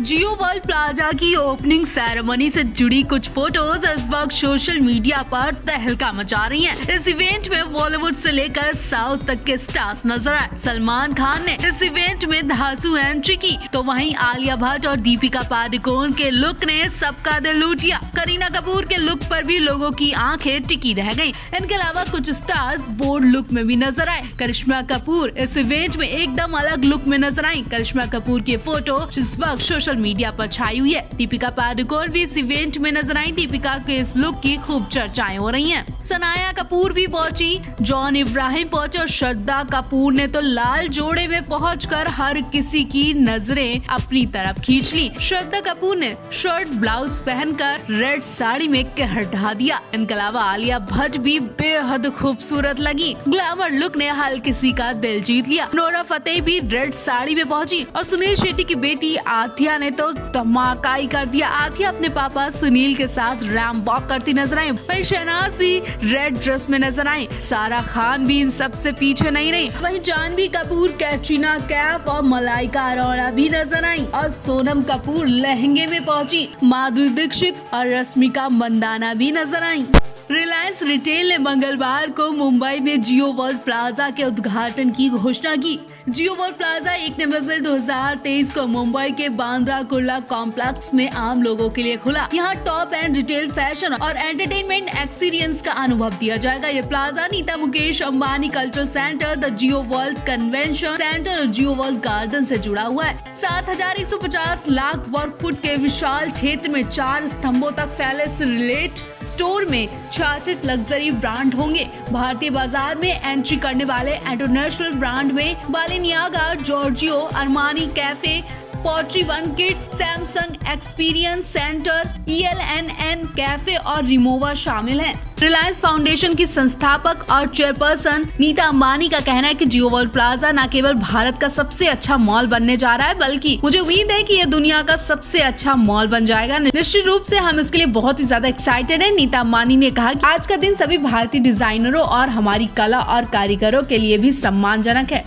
जियो world plaza की opening ceremony से जुड़ी कुछ फोटोज इस वक्त सोशल मीडिया पर तहलका मचा रही हैं। इस इवेंट में बॉलीवुड से लेकर साउथ तक के स्टार्स नजर आए। सलमान खान ने इस इवेंट में धांसू एंट्री की, तो वहीं आलिया भट्ट और दीपिका पादुकोण के लुक ने सबका दिल लूट लिया। करीना कपूर के लुक पर भी लोगों की आंखें टिकी रह गयी। इनके अलावा कुछ स्टार्स बोल्ड लुक में भी नजर आए। करिश्मा कपूर इस इवेंट में एकदम अलग लुक में नजर आई। करिश्मा कपूर की फोटो इस वक्त सोशल मीडिया पर छाई हुई है। दीपिका पादुकोण भी इस इवेंट में नजर आई। दीपिका के इस लुक की खूब चर्चाएं हो रही हैं। सनाया कपूर भी पहुंची, जॉन इब्राहिम पहुंचे और श्रद्धा कपूर ने तो लाल जोड़े में पहुंचकर हर किसी की नजरें अपनी तरफ खींच ली। श्रद्धा कपूर ने शर्ट ब्लाउज पहनकर रेड साड़ी में कहर ढा दिया। इनके अलावा आलिया भट्ट भी बेहद खूबसूरत लगी। ग्लैमर लुक ने हर किसी का दिल जीत लिया। नोरा फतेही भी रेड साड़ी में पहुंची और सुनील शेट्टी की बेटी आथिया ने तो धमाका ही कर दिया। आथिया अपने पापा सुनील के साथ रैंप वॉक करती नजर आई। वहीं शहनाज भी रेड ड्रेस में नजर आई। सारा खान भी इन सबसे पीछे नहीं रही। वहीं जानवी कपूर, कैटरीना कैफ और मलाइका अरोड़ा भी नजर आई और सोनम कपूर लहंगे में पहुंची। माधुरी दीक्षित और रश्मिका मंदाना भी नजर आई। रिलायंस रिटेल ने मंगलवार को मुंबई में जियो वर्ल्ड प्लाजा के उद्घाटन की घोषणा की। जियो वर्ल्ड प्लाजा 1 नवंबर 2023 को मुंबई के बांद्रा कुर्ला कॉम्प्लेक्स में आम लोगों के लिए खुला। यहाँ टॉप एंड रिटेल फैशन और एंटरटेनमेंट एक्सपीरियंस का अनुभव दिया जाएगा। ये plaza Nita Mukesh Ambani cultural centre, the Jio world convention centre और जियो वर्ल्ड गार्डन से जुड़ा हुआ है। 7,150 लाख वर्ग फुट के विशाल क्षेत्र में 4 स्तंभों तक फैले इस रिलेट स्टोर में 66 लग्जरी ब्रांड होंगे। भारतीय बाजार में एंट्री करने वाले इंटरनेशनल ब्रांड में Balenciaga, Giorgio, Armani Caffe, pottery वन kids, Samsung experience centre, ELNN cafe और रिमोवा शामिल हैं। रिलायंस फाउंडेशन की संस्थापक और चेयरपर्सन नीता अंबानी का कहना है कि जियो वर्ल्ड प्लाजा न केवल भारत का सबसे अच्छा मॉल बनने जा रहा है, बल्कि मुझे उम्मीद है कि ये दुनिया का सबसे अच्छा मॉल बन जाएगा। निश्चित रूप से हम इसके लिए बहुत ही ज्यादा एक्साइटेड हैं। नीता अंबानी ने कहा कि आज का दिन सभी भारतीय डिजाइनरों और हमारी कला और कारीगरों के लिए भी सम्मानजनक है।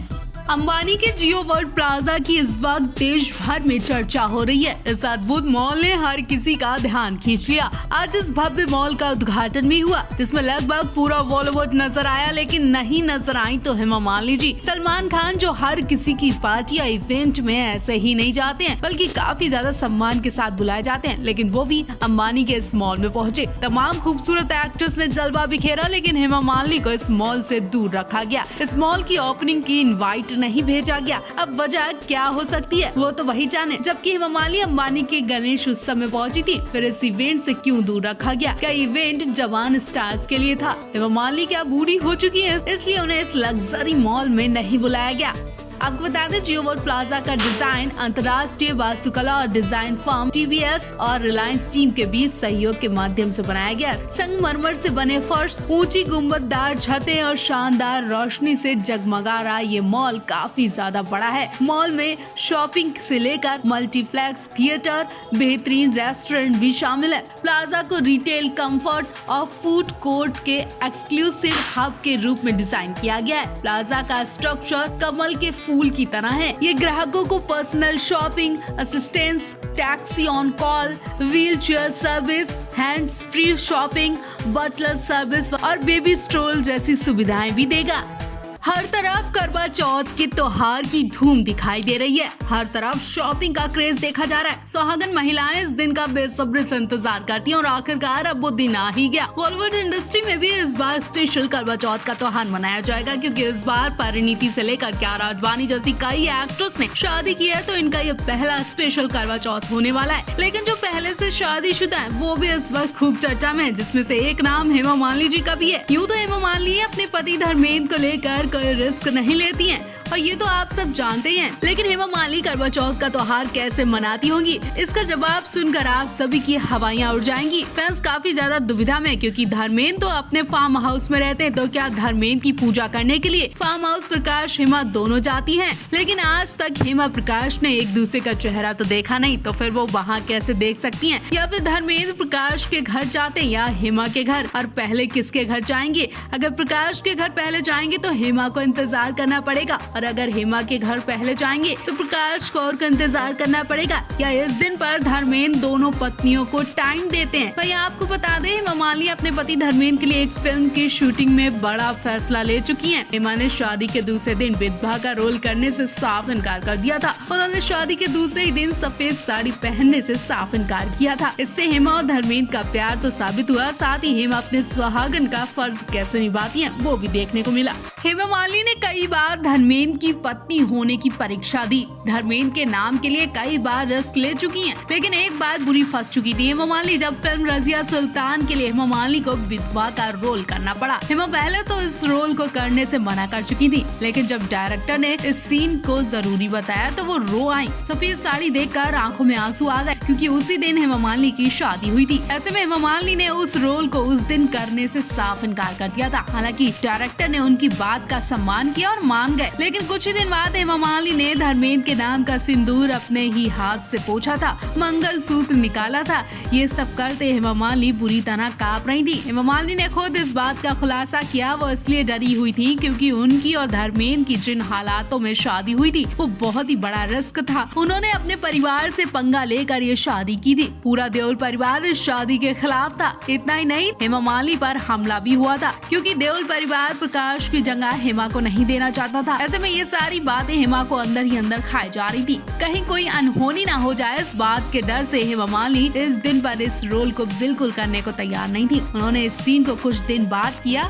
अंबानी के जियो वर्ल्ड प्लाजा की इस वक्त देश भर में चर्चा हो रही है। इस अद्भुत मॉल ने हर किसी का ध्यान खींच लिया। आज इस भव्य मॉल का उद्घाटन भी हुआ, जिसमें लगभग पूरा बॉलीवुड नजर आया, लेकिन नहीं नजर आई तो हेमा मालिनी जी। सलमान खान जो हर किसी की पार्टी या इवेंट में ऐसे ही नहीं जाते हैं, बल्कि काफी ज्यादा सम्मान के साथ बुलाए जाते हैं, लेकिन वो भी अंबानी के इस मॉल में पहुंचे। तमाम खूबसूरत एक्ट्रेस ने जलवा बिखेरा, लेकिन हेमा मालिनी को इस मॉल से दूर रखा गया। इस मॉल की ओपनिंग की इनवाइट नहीं भेजा गया। अब वजह क्या हो सकती है वो तो वही जाने। जबकि हेमा मालिनी अंबानी के गणेश उत्सव में पहुंची थी, फिर इस इवेंट से क्यों दूर रखा गया? क्या इवेंट जवान स्टार्स के लिए था? हेमा मालिनी क्या बूढ़ी हो चुकी है, इसलिए उन्हें इस लग्जरी मॉल में नहीं बुलाया गया? आपको बता दें, जियो वर्ल्ड प्लाजा का डिजाइन अंतर्राष्ट्रीय वास्तुकला और डिजाइन फर्म TVS और रिलायंस टीम के बीच सहयोग के माध्यम से बनाया गया। संगमरमर से बने फर्श, ऊंची गुंबददार छतें और शानदार रोशनी से जगमगा रहा ये मॉल काफी ज्यादा बड़ा है। मॉल में शॉपिंग से लेकर मल्टीप्लेक्स, थिएटर, बेहतरीन रेस्टोरेंट भी शामिल है। प्लाजा को रिटेल, कंफर्ट और फूड कोर्ट के एक्सक्लूसिव हब के रूप में डिजाइन किया गया है। प्लाजा का स्ट्रक्चर कमल के फूल की तरह है। ये ग्राहकों को personal shopping, assistance, taxi on call, wheel chair service, hands free shopping, butler service और बेबी स्ट्रोल जैसी सुविधाएं भी देगा। हर तरफ करवा चौथ के त्योहार की धूम दिखाई दे रही है। हर तरफ शॉपिंग का क्रेज देखा जा रहा है। सुहागन महिलाएं इस दिन का बेसब्री से इंतजार करती हैं और आखिरकार अब वो दिन आ ही गया। बॉलीवुड इंडस्ट्री में भी इस बार स्पेशल करवा चौथ का त्योहार मनाया जाएगा, क्योंकि इस बार परिणीति से लेकर कियारा आडवाणी जैसी कई एक्ट्रेस ने शादी की है, तो इनका ये पहला स्पेशल करवा चौथ होने वाला है। लेकिन जो पहले से शादीशुदा है वो भी इस वक्त खूब चर्चा में है, जिसमें से एक नाम हेमा मालिनी जी का भी है। यूँ तो हेमा मालिनी अपने पति धर्मेंद्र को लेकर कोई रिस्क नहीं लेती हैं और ये तो आप सब जानते ही हैं। लेकिन हेमा मालिनी करवा चौथ का त्योहार कैसे मनाती होंगी, इसका जवाब सुनकर आप सभी की हवाइयां उड़ जाएंगी। फैंस काफी ज्यादा दुविधा में, क्योंकि धर्मेंद्र तो अपने फार्म हाउस में रहते हैं, तो क्या धर्मेंद्र की पूजा करने के लिए फार्म हाउस प्रकाश हेमा दोनों जाती हैं? लेकिन आज तक हेमा प्रकाश ने एक दूसरे का चेहरा तो देखा नहीं, तो फिर वो वहाँ कैसे देख सकती हैं? या फिर धर्मेंद्र प्रकाश के घर जाते हैं या हेमा के घर, और पहले किसके घर जाएंगे? अगर प्रकाश के घर पहले जाएंगे तो हेमा को इंतजार करना पड़ेगा, और अगर हेमा के घर पहले जाएंगे तो प्रकाश कौर का इंतजार करना पड़ेगा या इस दिन पर धर्मेंद्र दोनों पत्नियों को टाइम देते हैं। भैया आपको बता दें, हेमा मालिनी अपने पति धर्मेंद्र के लिए एक फिल्म की शूटिंग में बड़ा फैसला ले चुकी हैं। हेमा ने शादी के दूसरे दिन विधवा का रोल करने से साफ इनकार कर दिया था। उन्होंने शादी के दूसरे ही दिन सफेद साड़ी पहनने से साफ इनकार किया था। इससे हेमा और धर्मेंद्र का प्यार तो साबित हुआ, साथ ही हेमा अपने सुहागन का फर्ज कैसे निभाती है वो भी देखने को मिला। हेमा मालिनी ने कई बार धर्मेंद्र की पत्नी होने की परीक्षा दी। धर्मेंद्र के नाम के लिए कई बार रिस्क ले चुकी हैं, लेकिन एक बार बुरी फंस चुकी थी हेमा मालिनी, जब फिल्म रजिया सुल्तान के लिए हेमा मालिनी को विधवा का रोल करना पड़ा। हेमा पहले तो इस रोल को करने से मना कर चुकी थी, लेकिन जब डायरेक्टर ने इस सीन को जरूरी बताया तो वो रो आई। सफेद साड़ी देखकर आंखों में आंसू आ गए, क्योंकि उसी दिन हेमा मालिनी की शादी हुई थी। ऐसे में हेमा मालिनी ने उस रोल को उस दिन करने से साफ इनकार कर दिया था। हालांकि डायरेक्टर ने उनकी बात का सम्मान किया और मान गए, लेकिन कुछ ही दिन बाद हेमा मालिनी ने धर्मेंद्र के नाम का सिंदूर अपने ही हाथ से पोंछा था, मंगलसूत्र निकाला था। ये सब करते हेमा मालिनी बुरी तरह कांप रही थी। हेमा मालिनी ने खुद इस बात का खुलासा किया, वो इसलिए डरी हुई थी क्योंकि उनकी और धर्मेंद्र की जिन हालातों में शादी हुई थी वो बहुत ही बड़ा रिस्क था। उन्होंने अपने परिवार से पंगा लेकर ये शादी की थी। पूरा देओल परिवार इस शादी के खिलाफ था। इतना ही नहीं, हेमा मालिनी पर हमला भी हुआ था, क्योंकि देओल परिवार प्रकाश की जगह हेमा को नहीं देना चाहता था। ऐसे में ये सारी बातें हेमा को अंदर ही अंदर खाई जा रही थी। कहीं कोई अनहोनी ना हो जाए, इस बात के डर से हेमा मालिनी इस दिन पर इस रोल को बिल्कुल करने को तैयार नहीं थी। उन्होंने इस सीन को कुछ दिन बाद किया।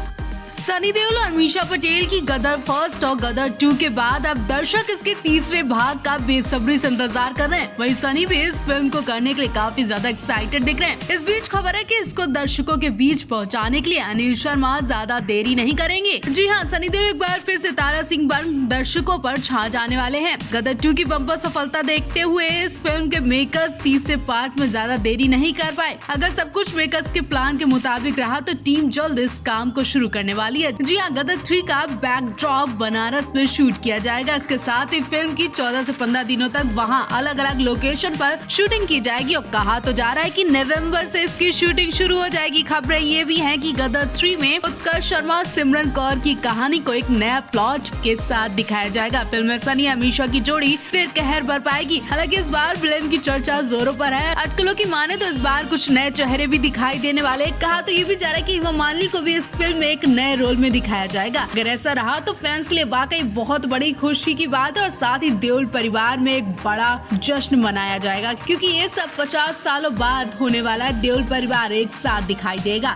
सनी देओल और अमीषा पटेल की गदर फर्स्ट और गदर 2 के बाद अब दर्शक इसके तीसरे भाग का बेसब्री से इंतजार कर रहे हैं। वहीं सनी भी इस फिल्म को करने के लिए काफी ज्यादा एक्साइटेड दिख रहे हैं। इस बीच खबर है कि इसको दर्शकों के बीच पहुंचाने के लिए अनिल शर्मा ज्यादा देरी नहीं करेंगे। जी हाँ, सनी देओल एक बार फिर सितारा सिंह बन दर्शकों पर छा जाने वाले हैं। गदर 2 की बम्पर सफलता देखते हुए इस फिल्म के मेकर्स तीसरे पार्ट में ज्यादा देरी नहीं कर पाए। अगर सब कुछ मेकर्स के प्लान के मुताबिक रहा तो टीम जल्द इस काम को शुरू करने वाली है। जी हाँ, गदर 3 का बैकड्रॉप बनारस में शूट किया जाएगा। इसके साथ ही फिल्म की 14 से 15 दिनों तक वहां अलग अलग लोकेशन पर शूटिंग की जाएगी और कहा तो जा रहा है कि नवंबर से इसकी शूटिंग शुरू हो जाएगी। खबरें ये भी हैं कि गदर 3 में उत्कर्ष शर्मा और सिमरन कौर की कहानी को एक नया प्लॉट के साथ दिखाया जाएगा। फिल्म में सनी अमीषा की जोड़ी फिर कहर बर पाएगी। हालांकि इस बार विलेन की चर्चा जोरों पर है। आजकलों की माने तो इस बार कुछ नए चेहरे भी दिखाई देने वाले। कहा तो ये भी जा रहा है कि हेमा मालिनी को भी इस फिल्म में एक नए रोल में दिखाया जाएगा। अगर ऐसा रहा तो फैंस के लिए वाकई बहुत बड़ी खुशी की बात है और साथ ही देओल परिवार में एक बड़ा जश्न मनाया जाएगा, क्योंकि ये सब 50 सालों बाद होने वाला देओल परिवार एक साथ दिखाई देगा।